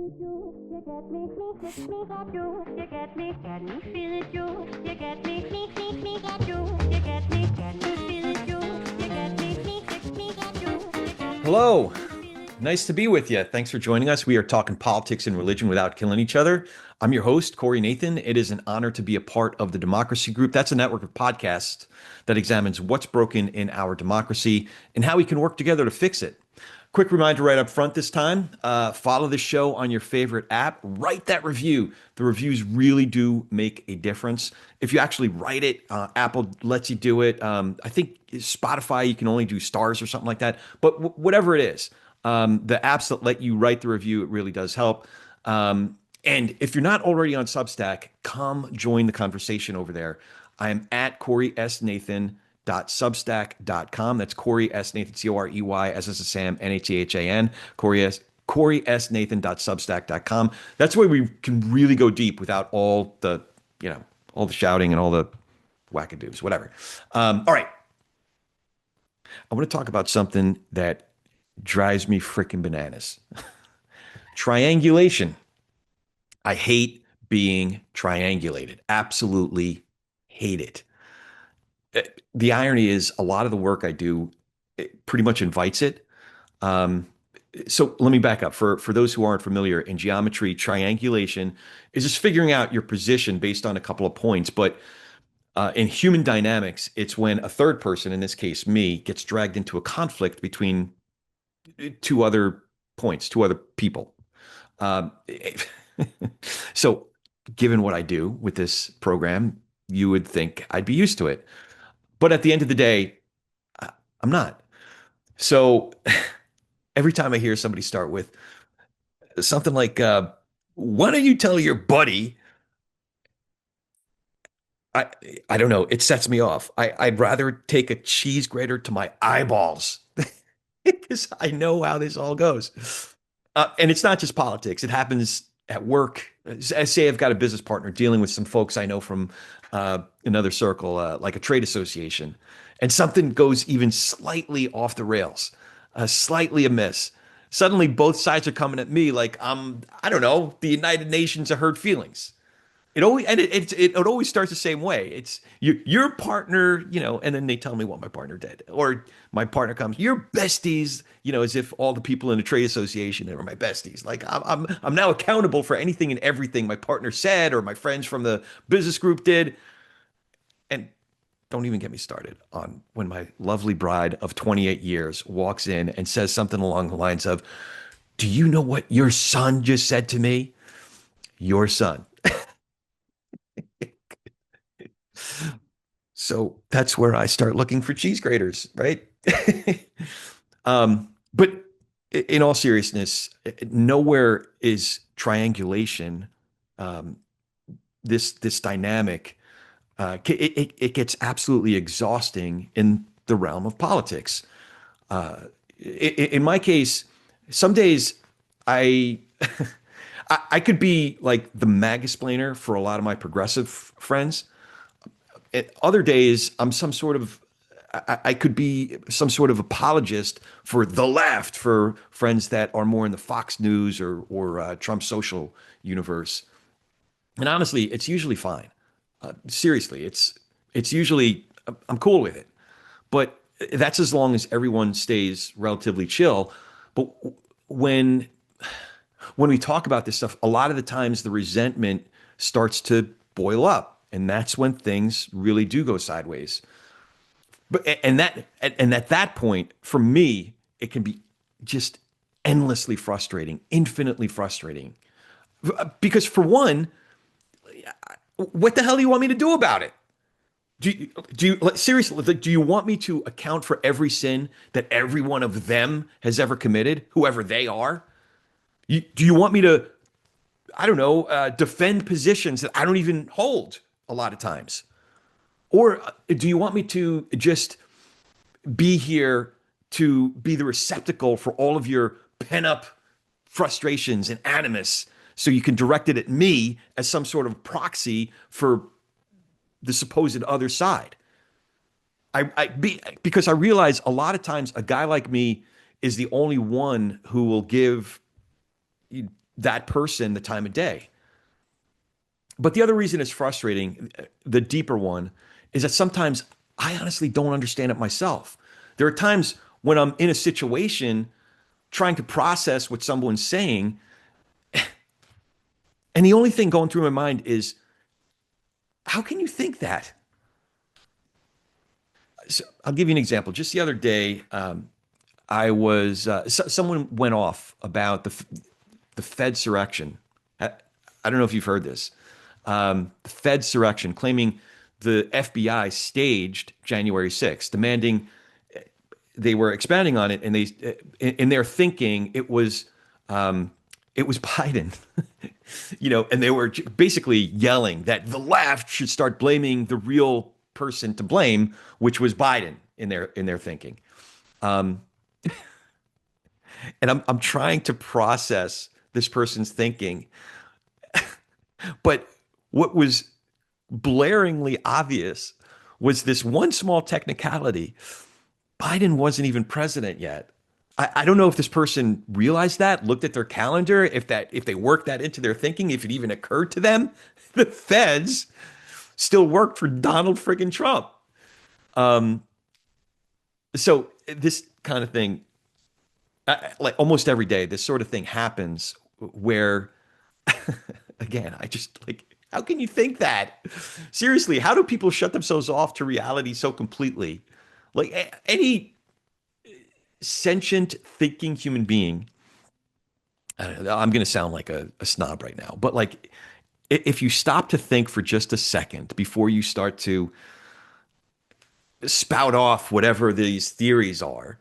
You get me, get you. You get me, feel it, you. You get me, get you. You get me, feel it, you. You get me, get you. You get Hello. me, feel it. Nice to be with you. Thanks for joining us. We are talking politics and religion without killing each other. I'm your host, Corey Nathan. It is an honor to be a part of the Democracy Group. That's a network of podcasts that examines what's broken in our democracy and how we can work together to fix it. Quick reminder right up front this time, follow the show on your favorite app. Write that review. The reviews really do make a difference. If you actually write it, Apple lets you do it. I think Spotify, you can only do stars or something like that. But whatever it is, the apps that let you write the review, it really does help. And if you're not already on Substack, come join the conversation over there. I am at Corey S. Nathan Substack.com. That's Corey S. Nathan, Corey S. S. Sam, Nathan, Corey S. Nathan.substack.com. That's where we can really go deep without all the, all the shouting and all the wackadoos, whatever. All right. I want to talk about something that drives me freaking bananas. Triangulation. I hate being triangulated. Absolutely hate it. The irony is a lot of the work I do it pretty much invites it. Um, so let me back up. For those who aren't familiar, in geometry, triangulation is just figuring out your position based on a couple of points. But in human dynamics, it's when a third person, in this case me, gets dragged into a conflict between two other points, two other people. Um, so given what I do with this program, you would think I'd be used to it. But at the end of the day, I'm not. So every time I hear somebody start with something like, why don't you tell your buddy? I I don't know. It sets me off. I'd rather take a cheese grater to my eyeballs because I know how this all goes. And it's not just politics. It happens at work. I say I've got a business partner dealing with some folks I know from another circle, like a trade association, and something goes even slightly off the rails, slightly amiss. Suddenly, both sides are coming at me like I don't know, the United Nations of hurt feelings. It always and it always starts the same way. It's your partner, and then they tell me what my partner did, or my partner comes, your besties, as if all the people in the trade association are my besties. Like I'm now accountable for anything and everything my partner said or my friends from the business group did, and don't even get me started on when my lovely bride of 28 years walks in and says something along the lines of, "Do you know what your son just said to me?" Your son. So that's where I start looking for cheese graters, right? But in all seriousness, nowhere is triangulation, um, this dynamic. It gets absolutely exhausting in the realm of politics. In my case, some days I I could be like the mag explainer for a lot of my progressive friends. At other days, I'm some sort of I could be some sort of apologist for the left for friends that are more in the Fox News or Trump social universe. And honestly, it's usually fine. Seriously, it's usually I'm cool with it. But that's as long as everyone stays relatively chill. But when when we talk about this stuff, a lot of the times the resentment starts to boil up, and that's when things really do go sideways. But and at that point, for me, it can be just endlessly frustrating, infinitely frustrating. Because for one, what the hell do you want me to do about it? Seriously, like, do you want me to account for every sin that every one of them has ever committed, whoever they are? Do you want me to, I don't know, defend positions that I don't even hold a lot of times? Or do you want me to just be here to be the receptacle for all of your pent up frustrations and animus so you can direct it at me as some sort of proxy for the supposed other side? Because I realize a lot of times a guy like me is the only one who will give that person the time of day. But the other reason it's frustrating, the deeper one, is that sometimes I honestly don't understand it myself. There are times when I'm in a situation trying to process what someone's saying, and the only thing going through my mind is, how can you think that? So I'll give you an example. Just the other day, someone went off about the Fedsurrection. I don't know if you've heard this. The Fedsurrection, claiming the FBI staged January 6th, demanding they were expounding on it, and in their thinking it was Biden, and they were basically yelling that the left should start blaming the real person to blame, which was Biden in their thinking. Um, and I'm trying to process this person's thinking, but what was blaringly obvious was this one small technicality. Biden wasn't even president yet. I don't know if this person realized that, looked at their calendar, if they worked that into their thinking, if it even occurred to them. The feds still worked for Donald friggin' Trump. So this kind of thing, like almost every day, this sort of thing happens where, again, I just like, how can you think that? Seriously, how do people shut themselves off to reality so completely? Like any sentient thinking human being, I don't know, I'm going to sound like a snob right now, but like if you stop to think for just a second before you start to spout off whatever these theories are,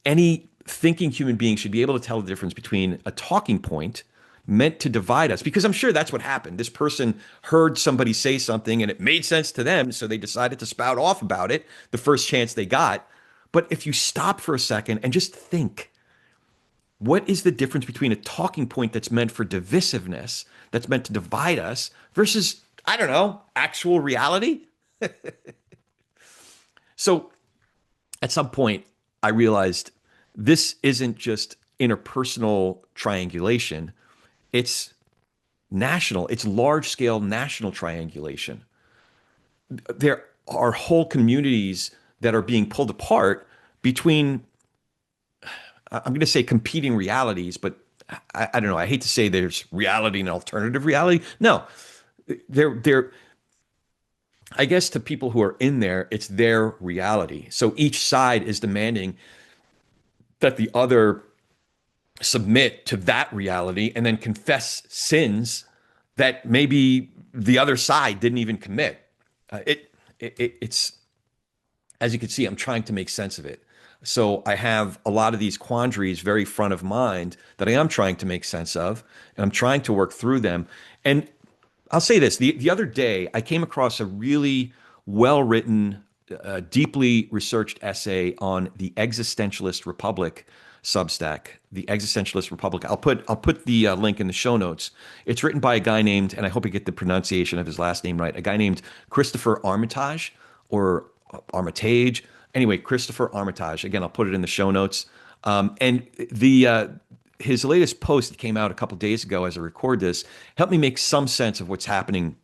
any thinking human being should be able to tell the difference between a talking point meant to divide us, because I'm sure that's what happened. This person heard somebody say something and it made sense to them, so they decided to spout off about it the first chance they got. But if you stop for a second and just think, what is the difference between a talking point that's meant for divisiveness, that's meant to divide us, versus, I don't know, actual reality? So at some point, I realized this isn't just interpersonal triangulation. It's national, it's large scale national triangulation. There are whole communities that are being pulled apart between, I'm going to say competing realities, but I don't know. I hate to say there's reality and alternative reality. No, they're, I guess to people who are in there, it's their reality. So each side is demanding that the other submit to that reality and then confess sins that maybe the other side didn't even commit. It's, as you can see, I'm trying to make sense of it. So I have a lot of these quandaries very front of mind that I am trying to make sense of, and I'm trying to work through them. And I'll say this, the other day, I came across a really well-written, deeply researched essay on the Existentialist Republic Substack, the Existentialist Republic. I'll put the link in the show notes. It's written by a guy named, and I hope I get the pronunciation of his last name right, a guy named Christopher Armitage, or Armitage. Anyway, Christopher Armitage. Again, I'll put it in the show notes. And his latest post came out a couple days ago as I record this, helped me make some sense of what's happening,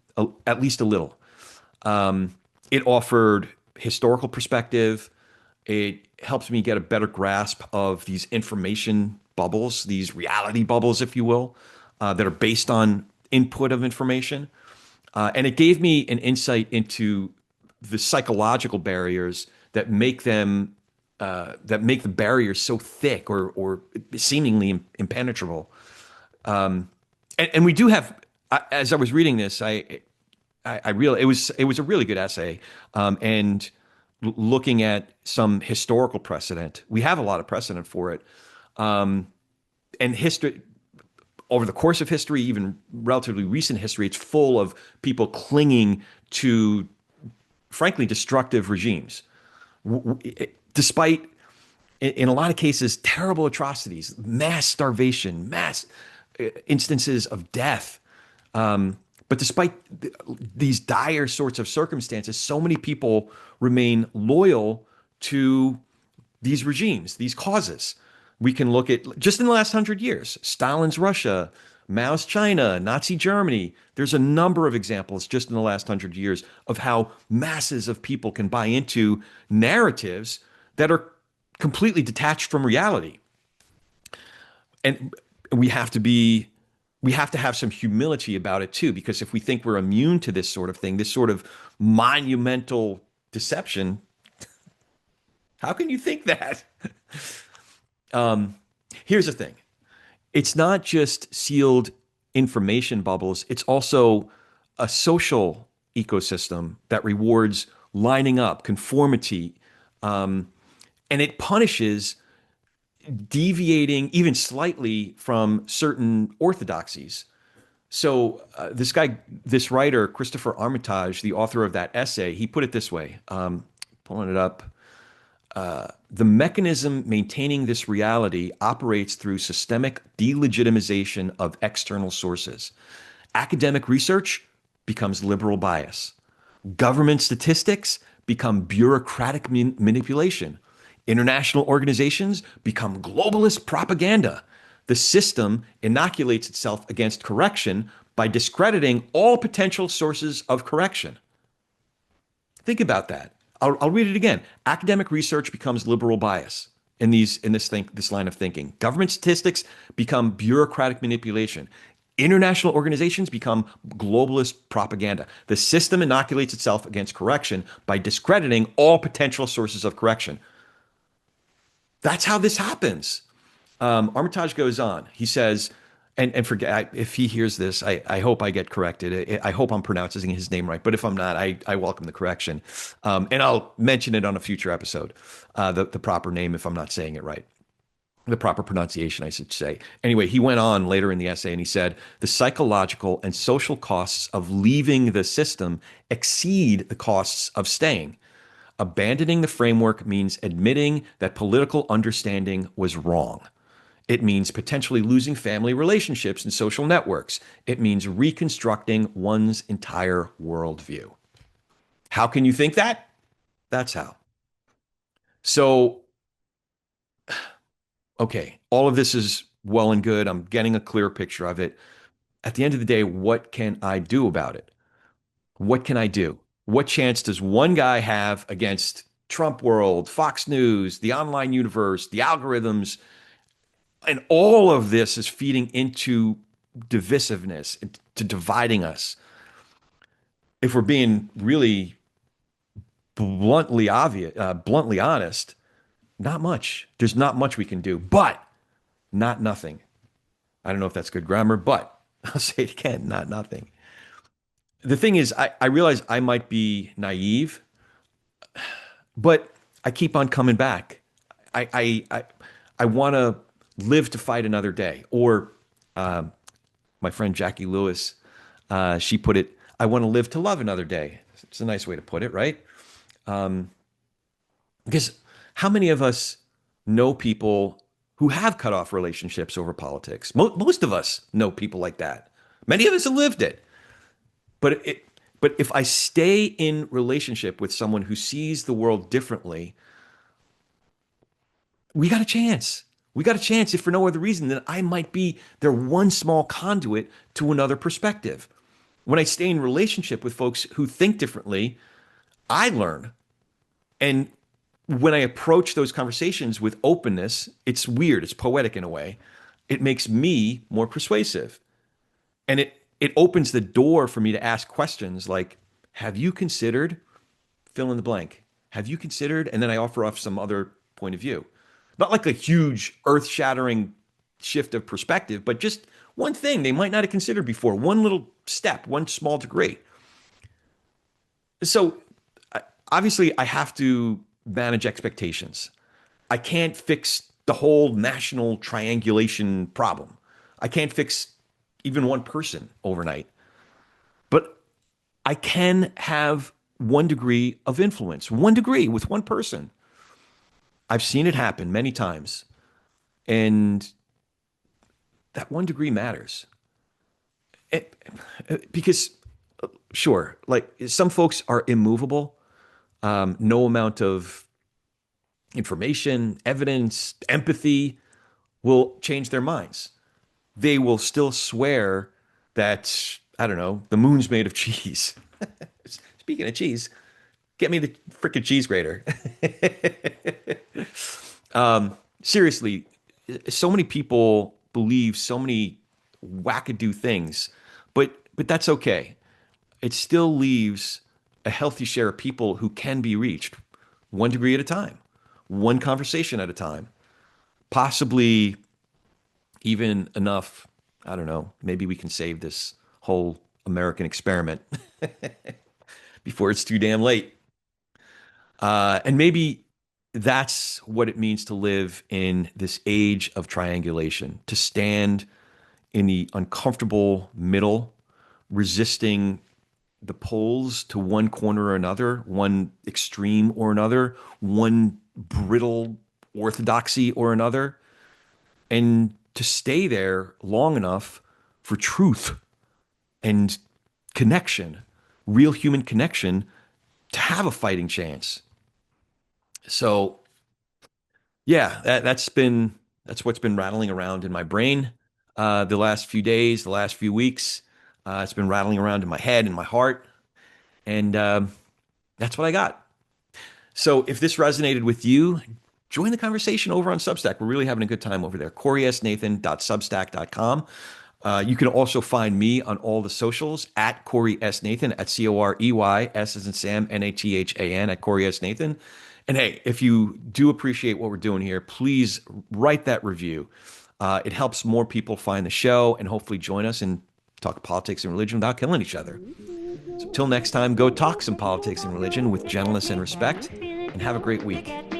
at least a little. It offered historical perspective. It helps me get a better grasp of these information bubbles, these reality bubbles, if you will, that are based on input of information. And it gave me an insight into the psychological barriers that make them the barriers so thick or seemingly impenetrable. And we do have, as I was reading this, I really, it was a really good essay. And looking at some historical precedent, we have a lot of precedent for it. And history, over the course of history, even relatively recent history, it's full of people clinging to, frankly, destructive regimes. Despite, in a lot of cases, terrible atrocities, mass starvation, mass instances of death. But despite these dire sorts of circumstances, so many people remain loyal to these regimes, these causes. We can look at just in the last 100 years, Stalin's Russia, Mao's China, Nazi Germany. There's a number of examples just in the last 100 years of how masses of people can buy into narratives that are completely detached from reality. And we have to be we have to have some humility about it too, because if we think we're immune to this sort of thing, this sort of monumental deception, how can you think that? Here's the thing. It's not just sealed information bubbles, it's also a social ecosystem that rewards lining up, conformity, and it punishes deviating even slightly from certain orthodoxies. So this writer, Christopher Armitage, the author of that essay, he put it this way, pulling it up. The mechanism maintaining this reality operates through systemic delegitimization of external sources. Academic research becomes liberal bias. Government statistics become bureaucratic manipulation. International organizations become globalist propaganda. The system inoculates itself against correction by discrediting all potential sources of correction. Think about that. I'll read it again. Academic research becomes liberal bias in this line of thinking. Government statistics become bureaucratic manipulation. International organizations become globalist propaganda. The system inoculates itself against correction by discrediting all potential sources of correction. That's how this happens. Armitage goes on. He says, and forget if he hears this, I hope I get corrected. I hope I'm pronouncing his name right. But if I'm not, I welcome the correction. And I'll mention it on a future episode, the proper name if I'm not saying it right. The proper pronunciation, I should say. Anyway, he went on later in the essay and he said, the psychological and social costs of leaving the system exceed the costs of staying. Abandoning the framework means admitting that political understanding was wrong. It means potentially losing family relationships and social networks. It means reconstructing one's entire worldview. How can you think that? That's how. So, okay, all of this is well and good. I'm getting a clear picture of it. At the end of the day, what can I do about it? What can I do? What chance does one guy have against Trump world, Fox News, the online universe, the algorithms? And all of this is feeding into divisiveness, to dividing us. If we're being really bluntly honest, not much. There's not much we can do, but not nothing. I don't know if that's good grammar, but I'll say it again, not nothing. The thing is, I realize I might be naive, but I keep on coming back. I want to live to fight another day. Or my friend Jackie Lewis, she put it, I want to live to love another day. It's a nice way to put it, right? Because how many of us know people who have cut off relationships over politics? Most of us know people like that. Many of us have lived it. But if I stay in relationship with someone who sees the world differently, we got a chance. We got a chance, if for no other reason than I might be their one small conduit to another perspective. When I stay in relationship with folks who think differently, I learn. And when I approach those conversations with openness, it's weird, it's poetic in a way. It makes me more persuasive. And it opens the door for me to ask questions like, have you considered fill in the blank? Have you considered? And then I offer up some other point of view. Not like a huge earth-shattering shift of perspective, but just one thing they might not have considered before, one little step, one small degree. So obviously I have to manage expectations. I can't fix the whole national triangulation problem. I can't fix even one person overnight. But I can have 1 degree of influence, 1 degree with one person. I've seen it happen many times. And that 1 degree matters. Because, sure, like some folks are immovable. No amount of information, evidence, empathy will change their minds. They will still swear that, I don't know, the moon's made of cheese. Speaking of cheese, get me the freaking cheese grater. Seriously, so many people believe so many wackadoo things, but that's okay. It still leaves a healthy share of people who can be reached 1 degree at a time, one conversation at a time, possibly even enough. I don't know. Maybe we can save this whole American experiment before it's too damn late. And maybe that's what it means to live in this age of triangulation, to stand in the uncomfortable middle, resisting the poles to one corner or another, one extreme or another, one brittle orthodoxy or another, and to stay there long enough for truth and connection, real human connection, to have a fighting chance. So yeah, that's what's been rattling around in my brain the last few days, the last few weeks. It's been rattling around in my head and my heart, and that's what I got. So if this resonated with you, join the conversation over on Substack. We're really having a good time over there. CoreySNathan.substack.com. You can also find me on all the socials at Corey S. Nathan, at Corey, S as in Sam, Nathan, at Corey S. Nathan. And hey, if you do appreciate what we're doing here, please write that review. It helps more people find the show and hopefully join us and talk politics and religion without killing each other. So till next time, go talk some politics and religion with gentleness and respect, and have a great week.